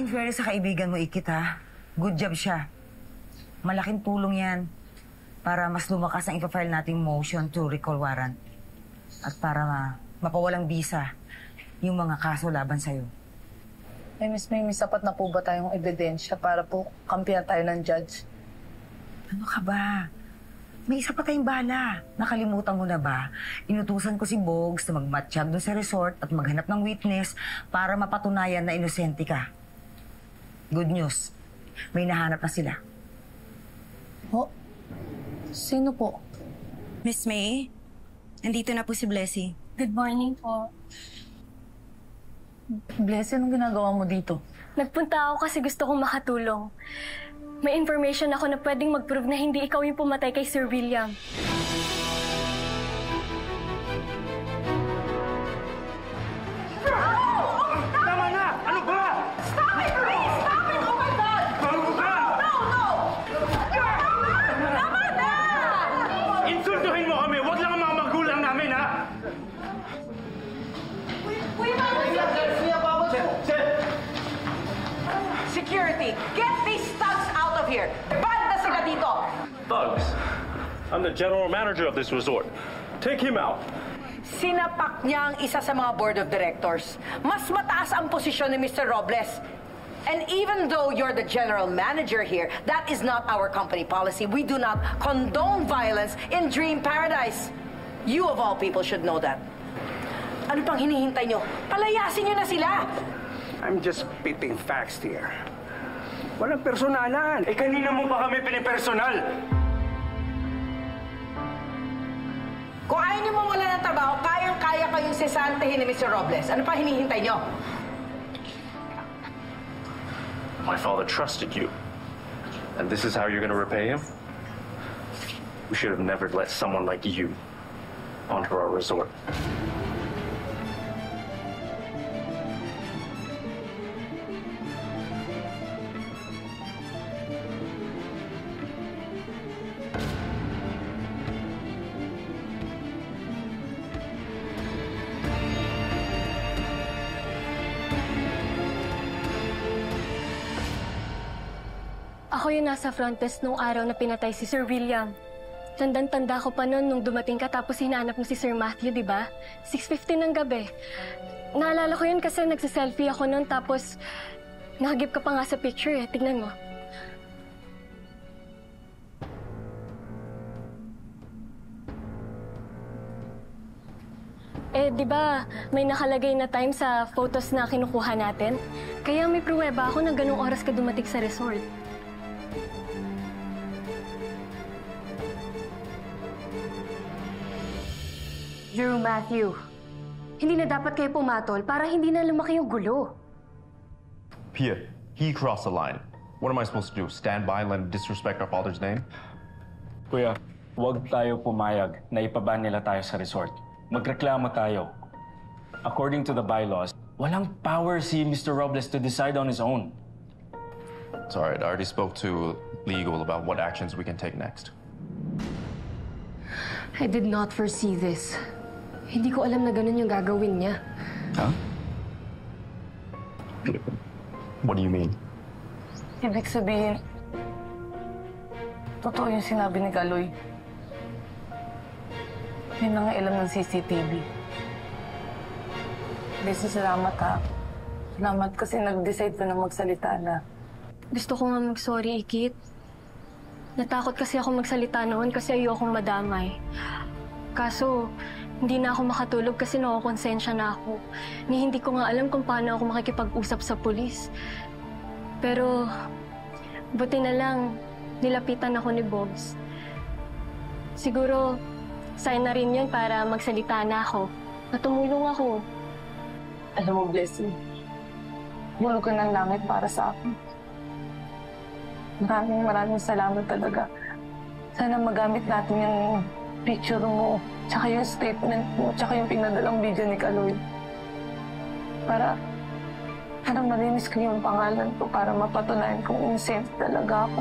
in fairness sa kaibigan mo, Ikit, ha? Good job siya. Malaking tulong yan para mas lumakas ang ipafile nating motion to recall warrant at para mapawalang bisa yung mga kaso laban sa'yo. Miss May, sapat na po ba tayong ebidensya para po kampihan tayo ng judge? Ano ka ba? May isa pa tayong bala. Nakalimutan mo na ba? Inutusan ko si Bogs na magmatsyag doon sa resort at maghanap ng witness para mapatunayan na inosente ka. Good news. May nahanap na sila. Oh? Sino po? Miss May, nandito na po si Blessy. Good morning po. Blessy, anong ginagawa mo dito? Nagpunta ako kasi gusto kong makatulong. May information ako na pwedeng mag-prove na hindi ikaw yung pumatay kay Sir William. Tama na! Ano ba? Stop it, please! Stop it! Oh my God! Bago ka! No! Tama na! Insultuhin mo kami! Huwag lang ang mga magulang namin, ha? Security, get these thugs out of here! Bad na sila dito! Thugs. I'm the general manager of this resort. Take him out. Sinapak niya ang isa sa mga board of directors. Mas mataas ang posisyon ni Mr. Robles. And even though you're the general manager here, that is not our company policy. We do not condone violence in Dream Paradise. You of all people should know that. Ano pang hinihintay nyo? Palayasin nyo na sila! I'm just spitting facts here. Walang personalan. Eh, kanina mo pa kami pinipersonal. Kung ayaw nyo mawala ng trabaho, kayang-kaya kayong sesantehin ni Mr. Robles. Ano pa hinihintay nyo? My father trusted you. And this is how you're gonna repay him? We should have never let someone like you onto our resort. Ako yung nasa front desk nung araw na pinatay si Sir William. Tandang-tanda ko pa noon nung dumating ka tapos hinanap mo si Sir Matthew, di ba? 6:50 ng gabi. Naalala ko yun kasi nagsiselfie ako noon tapos nakagip ka pa nga sa picture eh. Tignan mo. Eh, di ba may nakalagay na time sa photos na kinukuha natin? Kaya may pruweba ako na ganung oras ka dumating sa resort. Drew, Matthew, hindi na dapat kayo pumatol para hindi na lumaki yung gulo. Pia, he crossed the line. What am I supposed to do? Stand by and let him disrespect our father's name? Kuya, huwag tayo pumayag na ipaban nila tayo sa resort. Magreklamo tayo. According to the bylaws, walang power si Mr. Robles to decide on his own. It's all right. I already spoke to legal about what actions we can take next. I did not foresee this. Hindi ko alam na ganun yung gagawin niya. Huh? What do you mean? Ibig sabihin, totoo yung sinabi ni Kaloy. Yun ang alam ng CCTV. Lisa, salamat ha. Salamat kasi nag-decide ka na magsalita na. Gusto ko nga mag-sorry, Ikit. Natakot kasi ako magsalita noon kasi ayokong madamay. Kaso, hindi na ako makatulog kasi nakokonsensya na ako. Hindi ko nga alam kung paano ako makikipag-usap sa pulis. Pero, buti na lang, nilapitan ako ni Bobs. Siguro, sign na rin yun para magsalita na ako. Natumulong ako. Alam mo, Blessing, bulog ka ng langit para sa akin. Maraming salamat talaga. Sana magamit natin yung picture mo, tsaka yung statement mo, tsaka yung pinadalang video ni Kaloy. Para marinis ko yung pangalan ko para mapatunayan kung innocent talaga ako.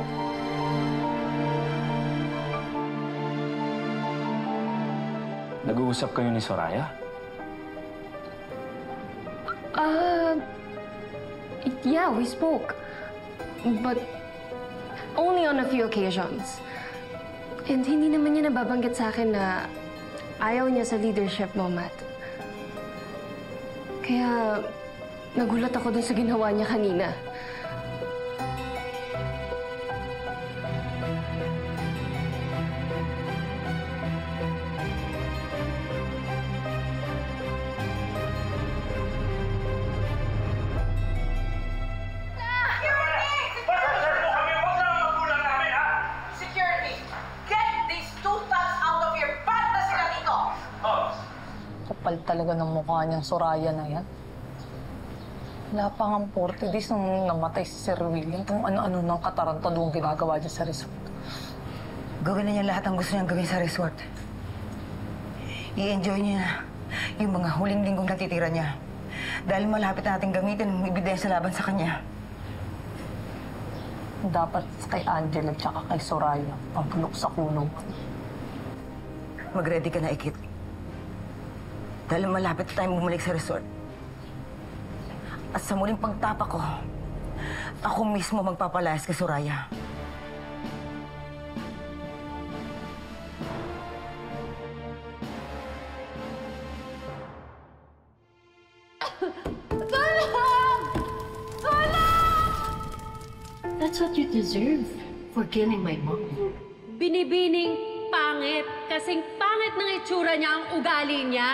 Nag-uusap kayo ni Soraya? Yeah, we spoke. But only on a few occasions. And hindi naman niya nababanggit sa akin na ayaw niya sa leadership mo, Matt. Kaya nagulat ako dun sa ginawa niya kanina. Kapal talaga ng mukha niyang Soraya na yan. Wala pa nga 40 days nung namatay si Sir William. Kung ano-ano ng katarantadong ginagawa niya sa resort. Gawin na niya lahat ang gusto niyang gawin sa resort. I-enjoy niya na yung mga huling linggong natitira niya. Dahil malapit natin gamitin ang ebidensya laban sa kanya. Dapat kay Angela at saka kay Soraya pabulok sa kulong. Mag-ready ka na, Ikit. Dahil malapit tayong bumalik sa resort. At sa muling pagtapa ko, ako mismo magpapalayas kay Soraya. That's what you deserve for killing my mom. Binibining pangit. Kasing pangit ng itsura niya ang ugali niya.